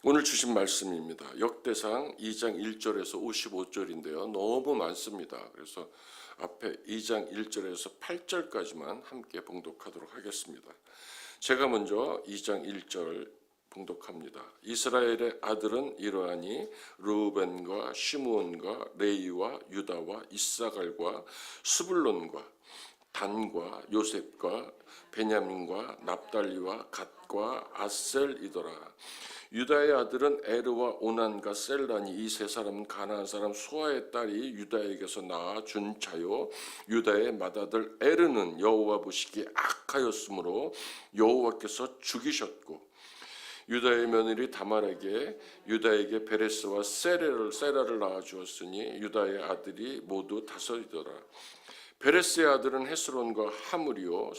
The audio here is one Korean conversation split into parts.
오늘 주신 말씀입니다. 역대상 2장 1절에서 55절인데요. 너무 많습니다. 그래서 앞에 2장 1절에서 8절까지만 함께 봉독하도록 하겠습니다. 제가 먼저 2장 1절 봉독합니다. 이스라엘의 아들은 이러하니 르우벤과 시므온과 레위와 유다와 이사갈과 스불론과 단과 요셉과 베냐민과 납달리와 갓과 아셀이더라. 유다의 아들은 에르와 오난과 셀라니 이 세 사람은 가나안 사람 수아의 딸이 유다에게서 낳아 준 자요, 유다의 맏아들 에르는 여호와 보시기에 악하였으므로 여호와께서 죽이셨고, 유다의 며느리 다말에게 유다에게 베레스와 세라를 낳아 주었으니 유다의 아들이 모두 5이더라. 베레스의 아들은 헤스론과 하물이요,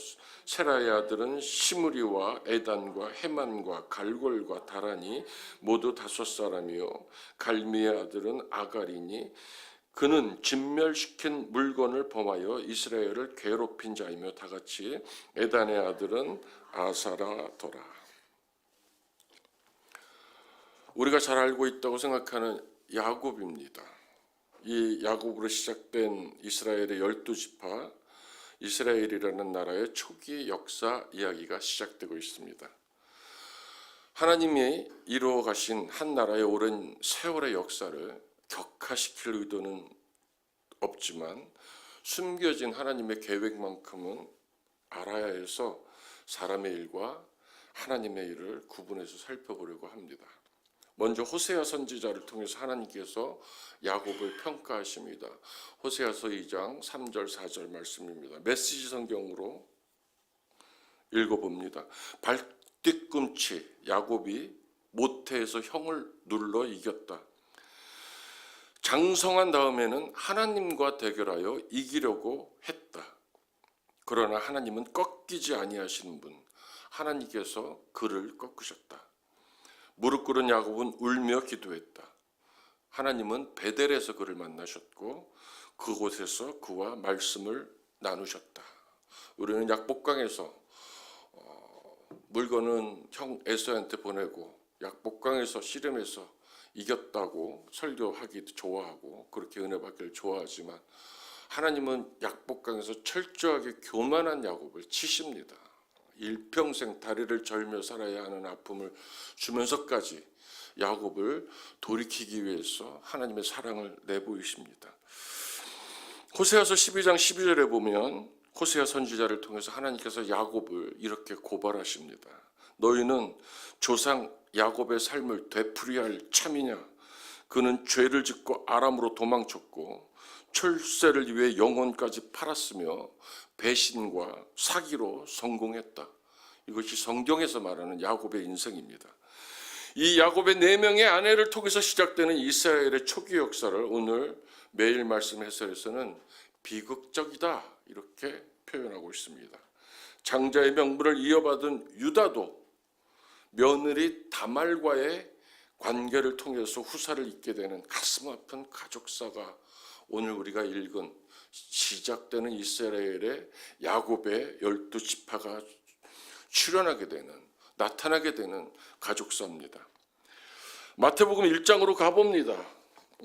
세라의 아들은 시므리와 에단과 헤만과 갈골과 다라니 모두 5사람이요, 갈미의 아들은 아가리니 그는 진멸시킨 물건을 범하여 이스라엘을 괴롭힌 자이며 다같이 에단의 아들은 아사라더라. 우리가 잘 알고 있다고 생각하는 야곱입니다. 이 야곱으로 시작된 이스라엘의 12지파, 이스라엘이라는 나라의 초기 역사 이야기가 시작되고 있습니다. 하나님이 이루어 가신 한 나라의 오랜 세월의 역사를 격화시킬 의도는 없지만 숨겨진 하나님의 계획만큼은 알아야 해서 사람의 일과 하나님의 일을 구분해서 살펴보려고 합니다. 먼저 호세아 선지자를 통해서 하나님께서 야곱을 평가하십니다. 호세아서 2장 3절 4절 말씀입니다. 메시지 성경으로 읽어봅니다. 발뒤꿈치 야곱이 모태에서 형을 눌러 이겼다. 장성한 다음에는 하나님과 대결하여 이기려고 했다. 그러나 하나님은 꺾이지 아니하시는 분, 하나님께서 그를 꺾으셨다. 무릎 꿇은 야곱은 울며 기도했다. 하나님은 베델에서 그를 만나셨고 그곳에서 그와 말씀을 나누셨다. 우리는 약복강에서 물건은 형 에서한테 보내고 약복강에서 씨름해서 이겼다고 설교하기도 좋아하고 그렇게 은혜 받기를 좋아하지만, 하나님은 약복강에서 철저하게 교만한 야곱을 치십니다. 일평생 다리를 절며 살아야 하는 아픔을 주면서까지 야곱을 돌이키기 위해서 하나님의 사랑을 내보이십니다. 호세아서 12장 12절에 보면 호세아 선지자를 통해서 하나님께서 야곱을 이렇게 고발하십니다. 너희는 조상 야곱의 삶을 되풀이할 참이냐? 그는 죄를 짓고 아람으로 도망쳤고 출세를 위해 영혼까지 팔았으며 배신과 사기로 성공했다. 이것이 성경에서 말하는 야곱의 인생입니다. 이 야곱의 4명의 아내를 통해서 시작되는 이스라엘의 초기 역사를 오늘 매일 말씀 해설에서는 비극적이다 이렇게 표현하고 있습니다. 장자의 명분을 이어받은 유다도 며느리 다말과의 관계를 통해서 후사를 잇게 되는 가슴 아픈 가족사가 오늘 우리가 읽은 시작되는 이스라엘의 야곱의 12지파가 출현하게 되는, 나타나게 되는 가족사입니다. 마태복음 1장으로 가봅니다.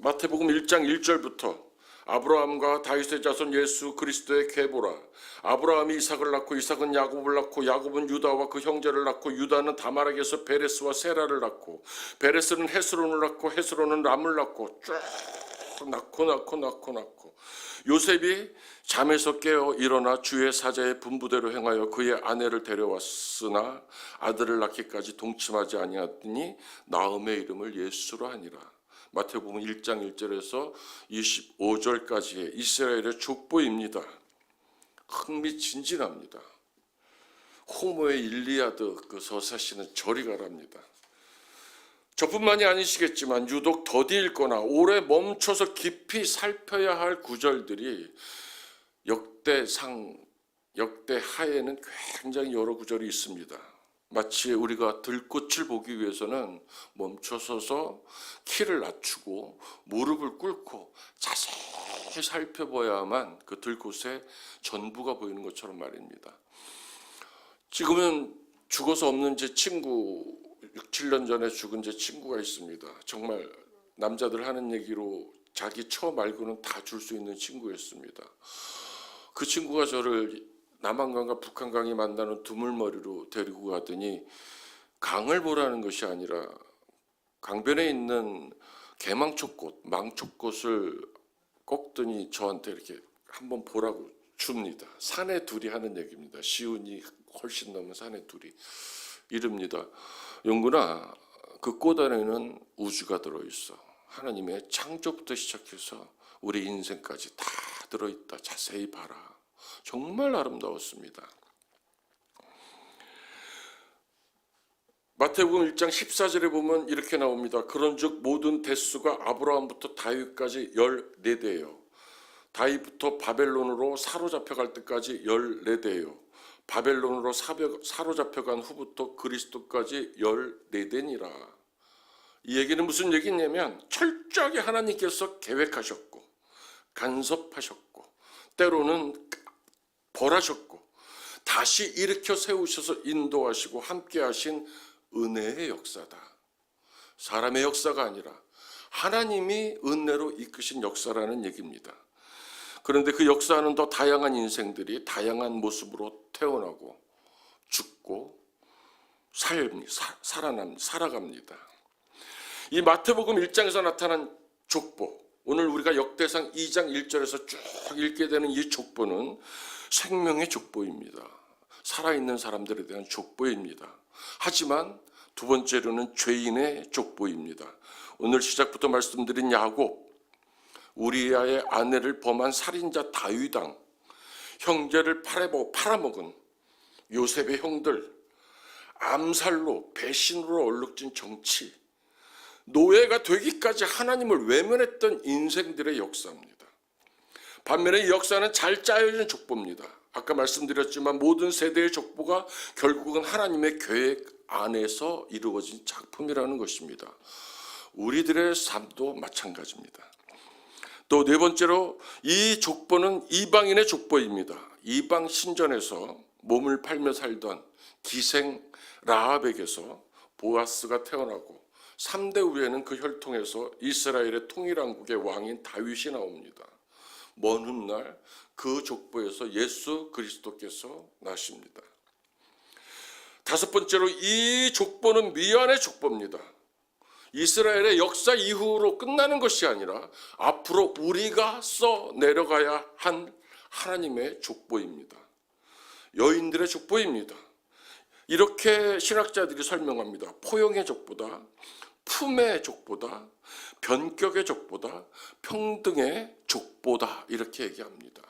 마태복음 1장 1절부터 아브라함과 다윗의 자손 예수 그리스도의 계보라. 아브라함이 이삭을 낳고 이삭은 야곱을 낳고 야곱은 유다와 그 형제를 낳고 유다는 다말에게서 베레스와 세라를 낳고 베레스는 헤스론을 낳고 헤스론은 람을 낳고 쭉 낳고 요셉이 잠에서 깨어 일어나 주의 사자의 분부대로 행하여 그의 아내를 데려왔으나 아들을 낳기까지 동침하지 아니하더니 나음의 이름을 예수로 하니라. 마태복음 1장 1절에서 25절까지의 이스라엘의 족보입니다. 흥미진진합니다. 호모의 일리아드 그 서사시는 저리 가랍니다. 저뿐만이 아니시겠지만 유독 더디 읽거나 오래 멈춰서 깊이 살펴야 할 구절들이 역대하에는 굉장히 여러 구절이 있습니다. 마치 우리가 들꽃을 보기 위해서는 멈춰서서 키를 낮추고 무릎을 꿇고 자세히 살펴봐야만 그 들꽃의 전부가 보이는 것처럼 말입니다. 지금은 죽어서 없는 제 친구 6, 7년 전에 죽은 제 친구가 있습니다. 정말 남자들 하는 얘기로 자기 처 말고는 다 줄 수 있는 친구였습니다. 그 친구가 저를 남한강과 북한강이 만나는 두물머리로 데리고 가더니 강을 보라는 것이 아니라 강변에 있는 개망초꽃, 망초꽃을 꺾더니 저한테 이렇게 한번 보라고 줍니다. 산에 둘이 하는 얘기입니다. 시운이 훨씬 넘은 산에 둘이 이릅니다. 영구나, 그 꽃 안에는 우주가 들어있어. 하나님의 창조부터 시작해서 우리 인생까지 다 들어있다. 자세히 봐라. 정말 아름다웠습니다. 마태복음 1장 14절에 보면 이렇게 나옵니다. 그런즉 모든 대수가 아브라함부터 다윗까지 14대예요. 다윗부터 바벨론으로 사로잡혀갈 때까지 14대예요. 바벨론으로 사로잡혀간 후부터 그리스도까지 14대니라. 이 얘기는 무슨 얘기냐면 철저하게 하나님께서 계획하셨고 간섭하셨고 때로는 벌하셨고 다시 일으켜 세우셔서 인도하시고 함께하신 은혜의 역사다. 사람의 역사가 아니라 하나님이 은혜로 이끄신 역사라는 얘기입니다. 그런데 그 역사는 더 다양한 인생들이 다양한 모습으로 태어나고 죽고 살아갑니다. 이 마태복음 1장에서 나타난 족보, 오늘 우리가 역대상 2장 1절에서 쭉 읽게 되는 이 족보는 생명의 족보입니다. 살아있는 사람들에 대한 족보입니다. 하지만 두 번째로는 죄인의 족보입니다. 오늘 시작부터 말씀드린 야곱, 우리아의 아내를 범한 살인자 다윗왕, 형제를 팔아먹은 요셉의 형들, 암살로 배신으로 얼룩진 정치, 노예가 되기까지 하나님을 외면했던 인생들의 역사입니다. 반면에 이 역사는 잘 짜여진 족보입니다. 아까 말씀드렸지만 모든 세대의 족보가 결국은 하나님의 계획 안에서 이루어진 작품이라는 것입니다. 우리들의 삶도 마찬가지입니다. 또 네 번째로 이 족보는 이방인의 족보입니다. 이방 신전에서 몸을 팔며 살던 기생 라합에게서 보아스가 태어나고 3대 후에는 그 혈통에서 이스라엘의 통일왕국의 왕인 다윗이 나옵니다. 먼 훗날 그 족보에서 예수 그리스도께서 나십니다. 다섯 번째로 이 족보는 미완의 족보입니다. 이스라엘의 역사 이후로 끝나는 것이 아니라 앞으로 우리가 써 내려가야 한 하나님의 족보입니다. 여인들의 족보입니다. 이렇게 신학자들이 설명합니다. 포용의 족보다, 품의 족보다, 변격의 족보다, 평등의 족보다 이렇게 얘기합니다.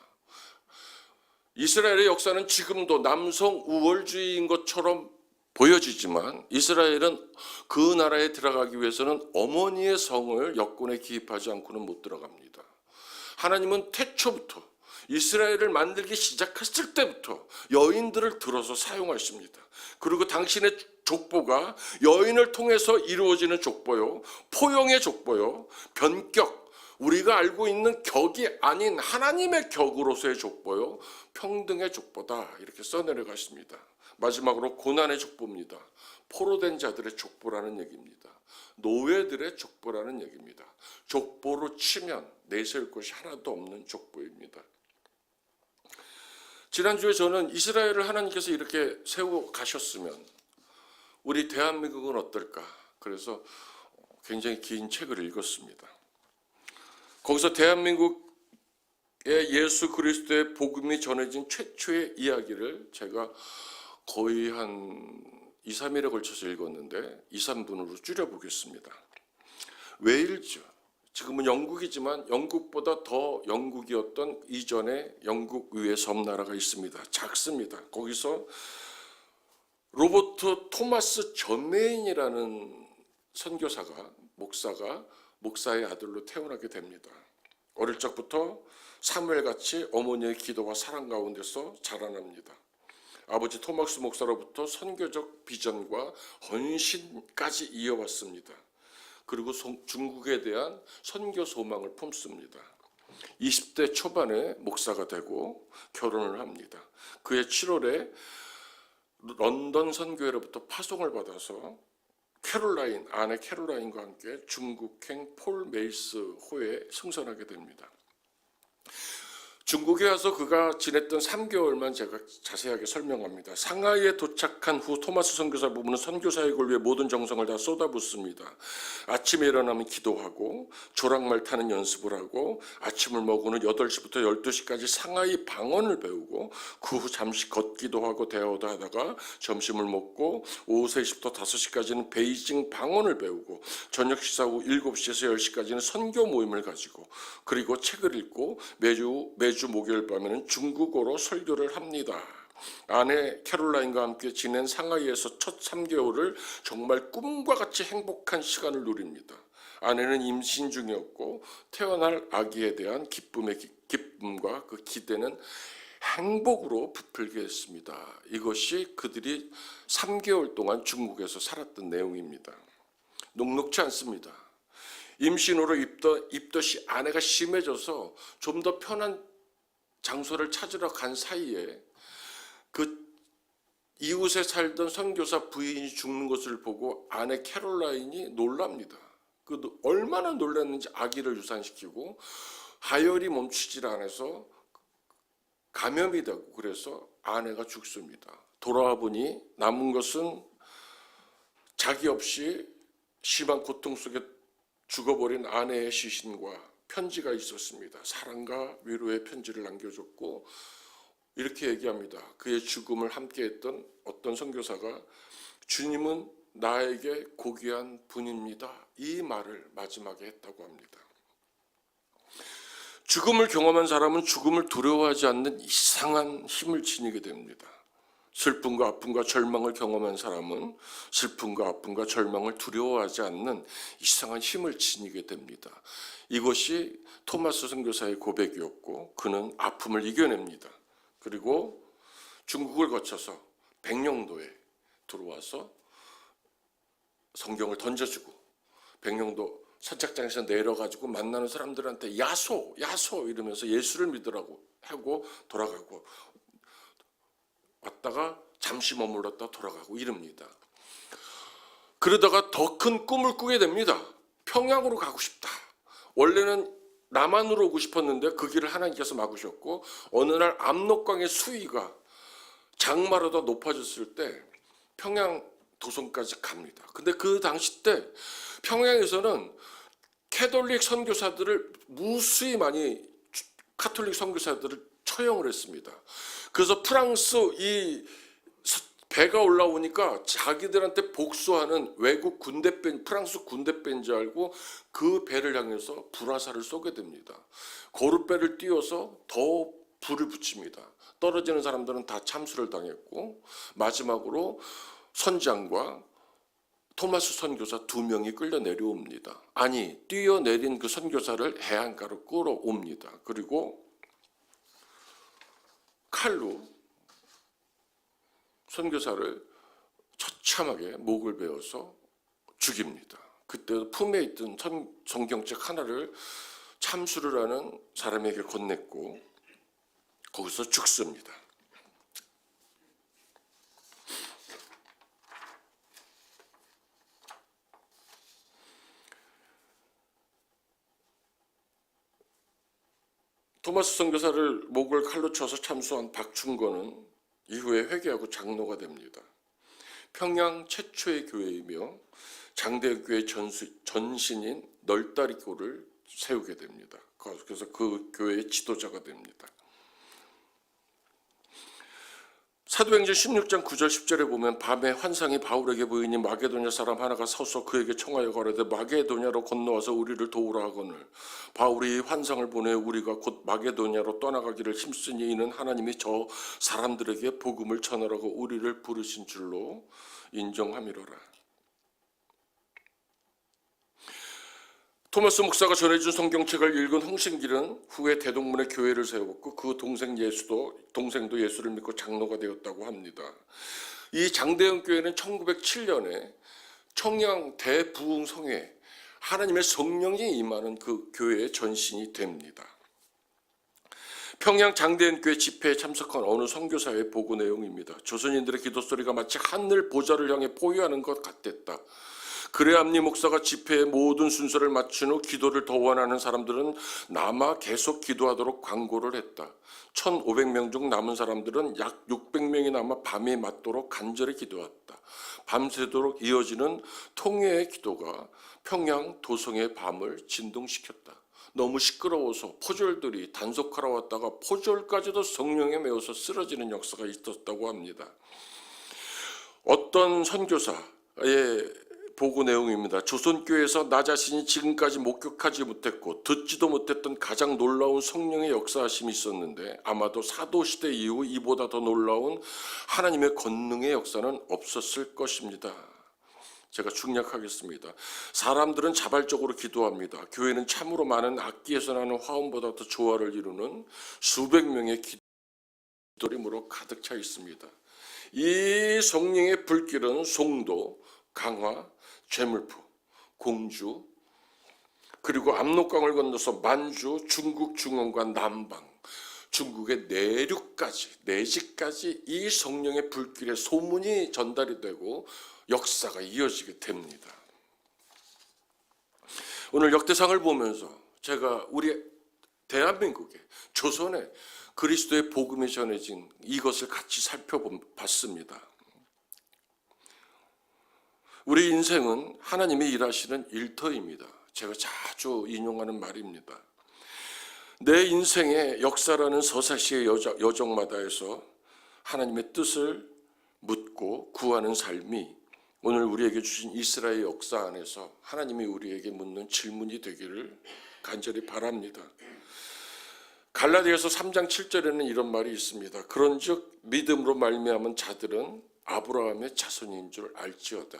이스라엘의 역사는 지금도 남성 우월주의인 것처럼 보여지지만 이스라엘은 그 나라에 들어가기 위해서는 어머니의 성을 여권에 기입하지 않고는 못 들어갑니다. 하나님은 태초부터 이스라엘을 만들기 시작했을 때부터 여인들을 들어서 사용하십니다. 그리고 당신의 족보가 여인을 통해서 이루어지는 족보요, 포용의 족보요, 변격, 우리가 알고 있는 격이 아닌 하나님의 격으로서의 족보요, 평등의 족보다 이렇게 써내려가십니다. 마지막으로 고난의 족보입니다. 포로된 자들의 족보라는 얘기입니다. 노예들의 족보라는 얘기입니다. 족보로 치면 내세울 것이 하나도 없는 족보입니다. 지난주에 저는 이스라엘을 하나님께서 이렇게 세워 가셨으면 우리 대한민국은 어떨까? 그래서 굉장히 긴 책을 읽었습니다. 거기서 대한민국의 예수 그리스도의 복음이 전해진 최초의 이야기를 제가 거의 한 2, 3일에 걸쳐서 읽었는데 2, 3분으로 줄여보겠습니다. 웨일즈, 지금은 영국이지만 영국보다 더 영국이었던 이전에 영국 위에 섬나라가 있습니다. 작습니다. 거기서 로버트 토마스 저메인이라는 선교사가 목사의 아들로 태어나게 됩니다. 어릴 적부터 사무엘같이 어머니의 기도와 사랑 가운데서 자라납니다. 아버지 토마스 목사로부터 선교적 비전과 헌신까지 이어왔습니다. 그리고 중국에 대한 선교 소망을 품습니다. 20대 초반에 목사가 되고 결혼을 합니다. 그해 7월에 런던 선교회로부터 파송을 받아서 아내 캐롤라인과 함께 중국행 폴 메이스 호에 승선하게 됩니다. 중국에 와서 그가 지냈던 3개월만 제가 자세하게 설명합니다. 상하이에 도착한 후 토마스 선교사 부부는 선교 사역을 위해 모든 정성을 다 쏟아붓습니다. 아침에 일어나면 기도하고 조랑말 타는 연습을 하고 아침을 먹고는 8시부터 12시까지 상하이 방언을 배우고 그 후 잠시 걷기도 하고 대화도 하다가 점심을 먹고 오후 3시부터 5시까지는 베이징 방언을 배우고 저녁 식사 후 7시에서 10시까지는 선교 모임을 가지고 그리고 책을 읽고 매주 목요일 밤에는 중국어로 설교를 합니다. 아내 캐롤라인과 함께 지낸 상하이에서 첫 3개월을 정말 꿈과 같이 행복한 시간을 누립니다. 아내는 임신 중이었고 태어날 아기에 대한 기쁨과 그 기대는 행복으로 부풀게 했습니다. 이것이 그들이 3개월 동안 중국에서 살았던 내용입니다. 녹록지 않습니다. 임신으로 입덧이 아내가 심해져서 좀 더 편한 장소를 찾으러 간 사이에 그 이웃에 살던 선교사 부인이 죽는 것을 보고 아내 캐롤라인이 놀랍니다. 얼마나 놀랐는지 아기를 유산시키고 하혈이 멈추질 않아서 감염이 되고 그래서 아내가 죽습니다. 돌아와 보니 남은 것은 자기 없이 심한 고통 속에 죽어버린 아내의 시신과 편지가 있었습니다. 사랑과 위로의 편지를 남겨줬고 이렇게 얘기합니다. 그의 죽음을 함께했던 어떤 선교사가 주님은 나에게 고귀한 분입니다. 이 말을 마지막에 했다고 합니다. 죽음을 경험한 사람은 죽음을 두려워하지 않는 이상한 힘을 지니게 됩니다. 슬픔과 아픔과 절망을 경험한 사람은 슬픔과 아픔과 절망을 두려워하지 않는 이상한 힘을 지니게 됩니다. 이것이 토마스 선교사의 고백이었고 그는 아픔을 이겨냅니다. 그리고 중국을 거쳐서 백령도에 들어와서 성경을 던져주고 백령도 선착장에서 내려가지고 만나는 사람들한테 야소 이러면서 예수를 믿으라고 하고 돌아가고 왔다가 잠시 머물렀다 돌아가고 이럽니다. 그러다가 더 큰 꿈을 꾸게 됩니다. 평양으로 가고 싶다. 원래는 남한으로 오고 싶었는데 그 길을 하나님께서 막으셨고 어느 날 압록강의 수위가 장마로다 높아졌을 때 평양 도성까지 갑니다. 근데 그 당시 때 평양에서는 캐톨릭 선교사들을 무수히 많이 카톨릭 선교사들을 처형을 했습니다. 그래서 프랑스 이 배가 올라오니까 자기들한테 복수하는 외국 군대배인 프랑스 군대배인 줄 알고 그 배를 향해서 불화살을 쏘게 됩니다. 거룻배를 띄워서 더 불을 붙입니다. 떨어지는 사람들은 다 참수를 당했고 마지막으로 선장과 토마스 선교사 2명이 끌려 내려옵니다. 아니 뛰어내린 그 선교사를 해안가로 끌어옵니다. 그리고 칼로 선교사를 처참하게 목을 베어서 죽입니다. 그때 품에 있던 성경책 하나를 참수를 하는 사람에게 건넸고 거기서 죽습니다. 토마스 선교사를 목을 칼로 쳐서 참수한 박충건은 이후에 회개하고 장로가 됩니다. 평양 최초의 교회이며 장대교회 전신인 널다리교를 세우게 됩니다. 그래서 그 교회의 지도자가 됩니다. 사도행전 16장 9절 10절에 보면 밤에 환상이 바울에게 보이니 마게도냐 사람 하나가 서서 그에게 청하여 가로되 마게도냐로 건너와서 우리를 도우라 하거늘 바울이 이 환상을 보내 우리가 곧 마게도냐로 떠나가기를 힘쓰니 이는 하나님이 저 사람들에게 복음을 전하라고 우리를 부르신 줄로 인정함이로라. 토마스 목사가 전해준 성경책을 읽은 홍신길은 후에 대동문에 교회를 세웠고 그 동생도 예수를 믿고 장로가 되었다고 합니다. 이 장대현 교회는 1907년에 청양 대부흥성회 하나님의 성령이 임하는 그 교회의 전신이 됩니다. 평양 장대현 교회 집회에 참석한 어느 선교사의 보고 내용입니다. 조선인들의 기도 소리가 마치 하늘 보좌를 향해 포효하는 것 같았다. 그레암리 목사가 집회의 모든 순서를 마친 후 기도를 더 원하는 사람들은 남아 계속 기도하도록 광고를 했다. 1,500명 중 남은 사람들은 약 600명이 남아 밤이 맞도록 간절히 기도했다. 밤새도록 이어지는 통회의 기도가 평양 도성의 밤을 진동시켰다. 너무 시끄러워서 포졸들이 단속하러 왔다가 포졸까지도 성령에 매워서 쓰러지는 역사가 있었다고 합니다. 어떤 선교사의 보고 내용입니다. 조선교회에서 나 자신이 지금까지 목격하지 못했고 듣지도 못했던 가장 놀라운 성령의 역사하심이 있었는데 아마도 사도시대 이후 이보다 더 놀라운 하나님의 권능의 역사는 없었을 것입니다. 제가 중략하겠습니다. 사람들은 자발적으로 기도합니다. 교회는 참으로 많은 악기에서 나는 화음보다 더 조화를 이루는 수백 명의 기도림으로 가득 차 있습니다. 이 성령의 불길은 송도, 강화, 죄물포, 공주, 그리고 압록강을 건너서 만주, 중국 중원과 남방, 중국의 내지까지 이 성령의 불길의 소문이 전달이 되고 역사가 이어지게 됩니다. 오늘 역대상을 보면서 제가 우리 대한민국에 조선에 그리스도의 복음이 전해진 이것을 같이 살펴봤습니다. 우리 인생은 하나님이 일하시는 일터입니다. 제가 자주 인용하는 말입니다. 내 인생의 역사라는 서사시의 여정마다에서 하나님의 뜻을 묻고 구하는 삶이 오늘 우리에게 주신 이스라엘 역사 안에서 하나님이 우리에게 묻는 질문이 되기를 간절히 바랍니다. 갈라디아서 3장 7절에는 이런 말이 있습니다. 그런즉 믿음으로 말미암은 자들은 아브라함의 자손인 줄 알지어다.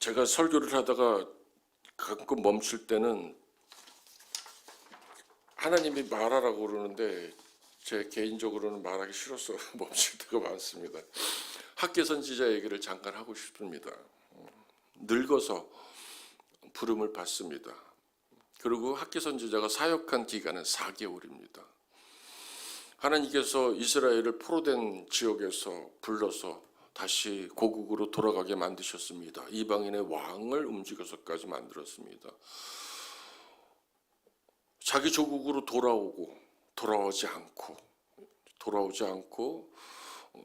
제가 설교를 하다가 가끔 멈출 때는 하나님이 말하라고 그러는데 제 개인적으로는 말하기 싫어서 멈출 때가 많습니다. 학계 선지자 얘기를 잠깐 하고 싶습니다. 늙어서 부름을 받습니다. 그리고 학계 선지자가 사역한 기간은 4개월입니다. 하나님께서 이스라엘을 포로된 지역에서 불러서 다시 고국으로 돌아가게 만드셨습니다. 이방인의 왕을 움직여서까지 만들었습니다. 자기 조국으로 돌아오지 않고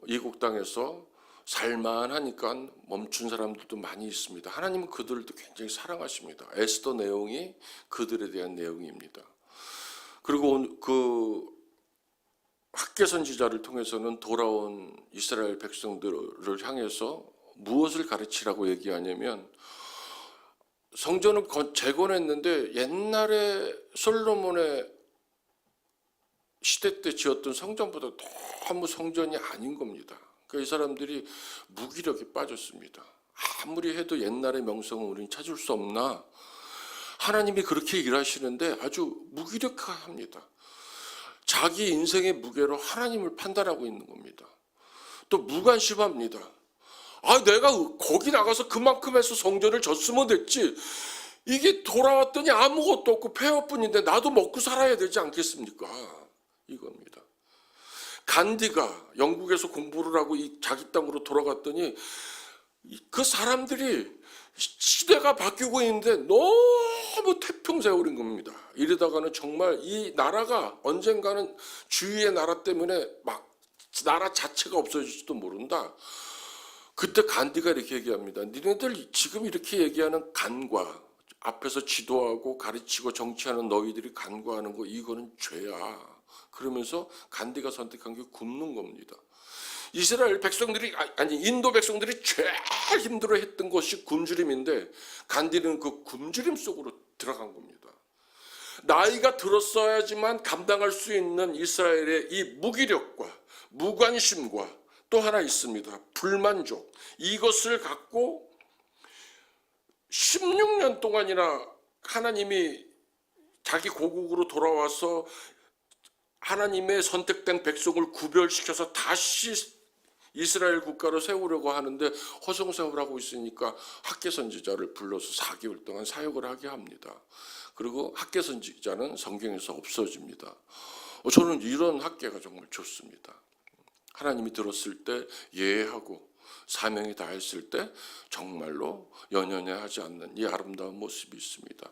이국 땅에서 살만하니까 멈춘 사람들도 많이 있습니다. 하나님은 그들도 굉장히 사랑하십니다. 에스더 내용이 그들에 대한 내용입니다. 그리고 그 학계 선지자를 통해서는 돌아온 이스라엘 백성들을 향해서 무엇을 가르치라고 얘기하냐면 성전을 재건했는데 옛날에 솔로몬의 시대 때 지었던 성전보다 너무 성전이 아닌 겁니다. 그러니까 이 사람들이 무기력에 빠졌습니다. 아무리 해도 옛날의 명성은 우리는 찾을 수 없나? 하나님이 그렇게 일하시는데 아주 무기력합니다. 자기 인생의 무게로 하나님을 판단하고 있는 겁니다. 또 무관심합니다. 내가 거기 나가서 그만큼 해서 성전을 졌으면 됐지. 이게 돌아왔더니 아무것도 없고 폐허뿐인데 나도 먹고 살아야 되지 않겠습니까? 이겁니다. 간디가 영국에서 공부를 하고 자기 땅으로 돌아갔더니 그 사람들이 시대가 바뀌고 있는데 너무 태평세월인 겁니다. 이러다가는 정말 이 나라가 언젠가는 주위의 나라 때문에 막 나라 자체가 없어질지도 모른다. 그때 간디가 이렇게 얘기합니다. 니네들 지금 이렇게 얘기하는 간과 앞에서 지도하고 가르치고 정치하는 너희들이 간과하는 거 이거는 죄야. 그러면서 간디가 선택한 게 굶는 겁니다. 이스라엘 백성들이 인도 백성들이 제일 힘들어했던 것이 굶주림인데 간디는 그 굶주림 속으로 들어간 겁니다. 나이가 들었어야지만 감당할 수 있는 이스라엘의 이 무기력과 무관심과 또 하나 있습니다. 불만족. 이것을 갖고 16년 동안이나 하나님이 자기 고국으로 돌아와서 하나님의 선택된 백성을 구별시켜서 다시 이스라엘 국가로 세우려고 하는데 허송세월하고 있으니까 학계 선지자를 불러서 4개월 동안 사역을 하게 합니다. 그리고 학계 선지자는 성경에서 없어집니다. 저는 이런 학계가 정말 좋습니다. 하나님이 들었을 때 예하고 사명이 다했을 때 정말로 연연해하지 않는 이 아름다운 모습이 있습니다.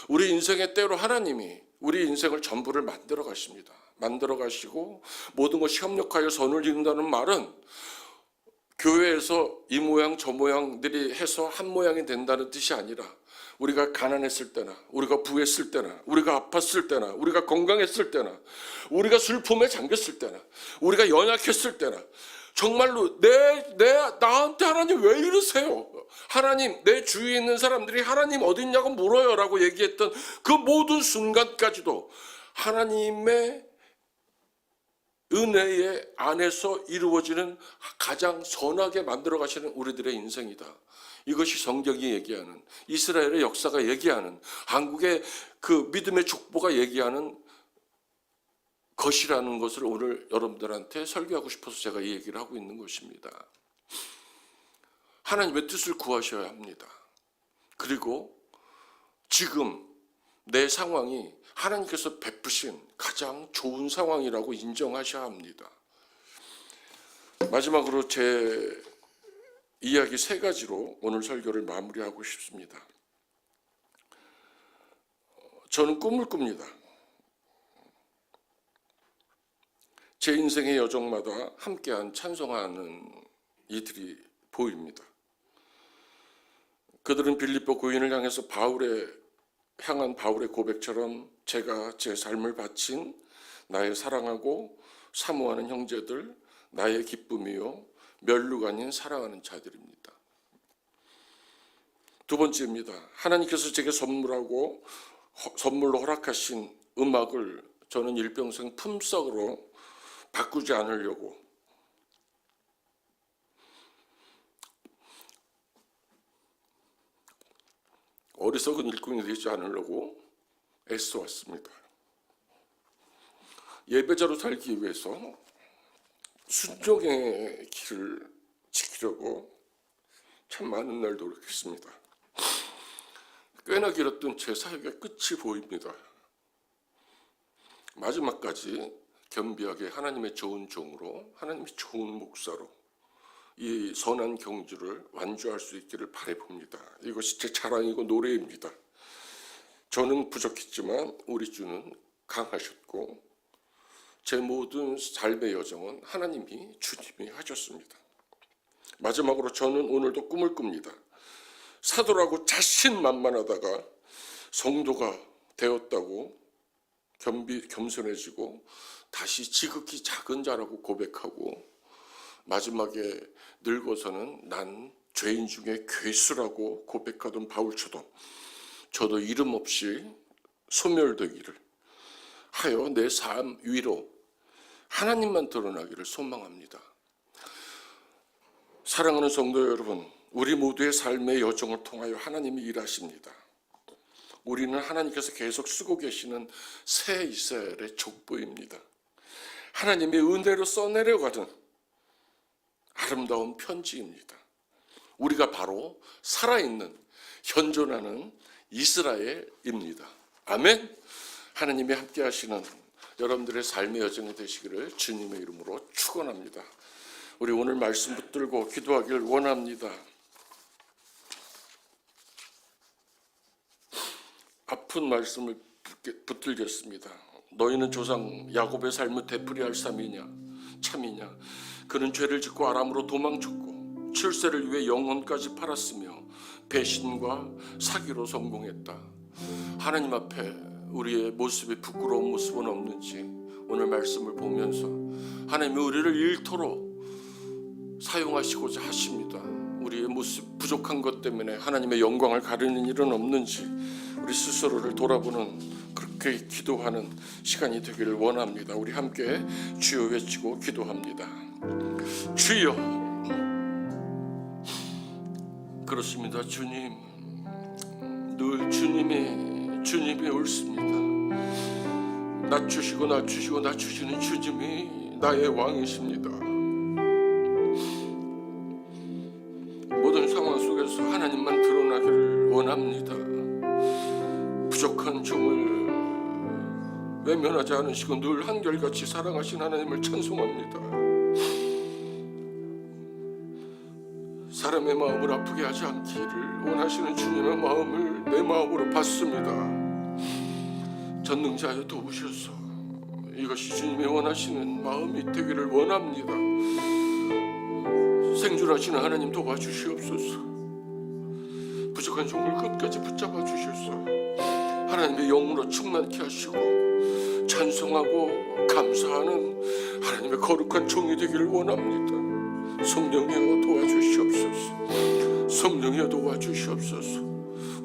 우리 인생의 때로 하나님이 우리 인생을 전부를 만들어 가십니다. 만들어 가시고 모든 것이 협력하여 선을 이룬다는 말은 교회에서 이 모양 저 모양들이 해서 한 모양이 된다는 뜻이 아니라 우리가 가난했을 때나 우리가 부했을 때나 우리가 아팠을 때나 우리가 건강했을 때나 우리가 슬픔에 잠겼을 때나 우리가 연약했을 때나 정말로 나한테 하나님 왜 이러세요? 하나님, 내 주위에 있는 사람들이 하나님 어디 있냐고 물어요 라고 얘기했던 그 모든 순간까지도 하나님의 은혜의 안에서 이루어지는 가장 선하게 만들어 가시는 우리들의 인생이다. 이것이 성경이 얘기하는, 이스라엘의 역사가 얘기하는, 한국의 그 믿음의 족보가 얘기하는 것이라는 것을 오늘 여러분들한테 설교하고 싶어서 제가 이 얘기를 하고 있는 것입니다. 하나님의 뜻을 구하셔야 합니다. 그리고 지금 내 상황이 하나님께서 베푸신 가장 좋은 상황이라고 인정하셔야 합니다. 마지막으로 제 이야기 3가지로 오늘 설교를 마무리하고 싶습니다. 저는 꿈을 꿉니다. 제 인생의 여정마다 함께한 찬송하는 이들이 보입니다. 그들은 빌립보 교인을 향해서 향한 바울의 고백처럼 제가 제 삶을 바친 나의 사랑하고 사모하는 형제들, 나의 기쁨이요 멸류가 아닌 사랑하는 자들입니다. 2번째입니다. 하나님께서 제게 선물로 허락하신 음악을 저는 일평생 품삯으로 바꾸지 않으려고 어리석은 일꾼이 되지 않으려고 애써왔습니다. 예배자로 살기 위해서 순종의 길을 지키려고 참 많은 날 노력했습니다. 꽤나 길었던 제 사역의 끝이 보입니다. 마지막까지 겸비하게 하나님의 좋은 종으로, 하나님의 좋은 목사로 이 선한 경주를 완주할 수 있기를 바라봅니다. 이것이 제 자랑이고 노래입니다. 저는 부족했지만 우리 주는 강하셨고 제 모든 삶의 여정은 주님이 하셨습니다. 마지막으로 저는 오늘도 꿈을 꿉니다. 사도라고 자신만만하다가 성도가 되었다고 겸손해지고 다시 지극히 작은 자라고 고백하고 마지막에 늙어서는 난 죄인 중에 괴수라고 고백하던 바울처럼 저도 이름 없이 소멸되기를 하여 내 삶 위로 하나님만 드러나기를 소망합니다. 사랑하는 성도 여러분, 우리 모두의 삶의 여정을 통하여 하나님이 일하십니다. 우리는 하나님께서 계속 쓰고 계시는 새 이스라엘의 족보입니다. 하나님의 은혜로 써내려가는 아름다운 편지입니다. 우리가 바로 살아있는, 현존하는 이스라엘입니다. 아멘. 하나님이 함께 하시는 여러분들의 삶의 여정이 되시기를 주님의 이름으로 축원합니다. 우리 오늘 말씀 붙들고 기도하기를 원합니다. 아픈 말씀을 붙들겠습니다. 너희는 조상 야곱의 삶을 되풀이할 참이냐? 그는 죄를 짓고 아람으로 도망쳤고 출세를 위해 영혼까지 팔았으며 배신과 사기로 성공했다. 하나님 앞에 우리의 모습이 부끄러운 모습은 없는지 오늘 말씀을 보면서 하나님이 우리를 일터로 사용하시고자 하십니다. 우리의 모습 부족한 것 때문에 하나님의 영광을 가리는 일은 없는지 우리 스스로를 돌아보는 그렇게 기도하는 시간이 되기를 원합니다. 우리 함께 주여 외치고 기도합니다. 주여. 그렇습니다. 주님, 늘 주님이 옳습니다. 낮추시는 주님이 나의 왕이십니다. 모든 상황 속에서 하나님만 드러나기를 원합니다. 부족한 종을 외면하지 않으시고 늘 한결같이 사랑하신 하나님을 찬송합니다. 사람의 마음을 아프게 하지 않기를 원하시는 주님의 마음을 내 마음으로 받습니다. 전능자여 도우셔서 이것이 주님이 원하시는 마음이 되기를 원합니다. 생존하시는 하나님 도와주시옵소서. 부족한 종을 끝까지 붙잡아 주셔서 하나님의 영으로 충만케 하시고 찬송하고 감사하는 하나님의 거룩한 종이 되기를 원합니다. 성령이여 도와주시옵소서. 성령이여 도와주시옵소서.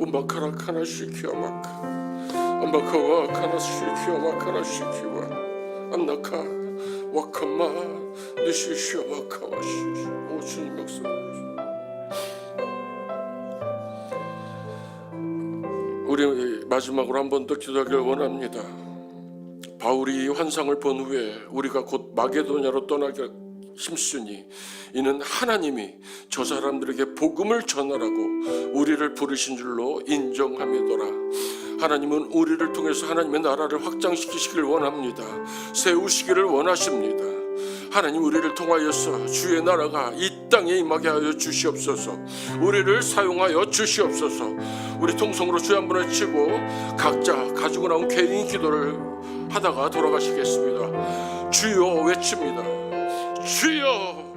음바카라 카나시키야마카 암바카와 카나시키야마카라 시키와 안나카 와카마 느시시야마카와시. 오 주님 역사. 우리 마지막으로 한 번 더 기도하기를 원합니다. 바울이 이 환상을 본 후에 우리가 곧 마게도냐로 떠나게 힘쓰니 이는 하나님이 저 사람들에게 복음을 전하라고 우리를 부르신 줄로 인정함이더라. 하나님은 우리를 통해서 하나님의 나라를 확장시키시기를 원합니다. 세우시기를 원하십니다. 하나님 우리를 통하여서 주의 나라가 이 땅에 임하게 하여 주시옵소서. 우리를 사용하여 주시옵소서. 우리 통성으로 주여 한번 외치고 각자 가지고 나온 개인 기도를 하다가 돌아가시겠습니다. 주여 외칩니다. 주여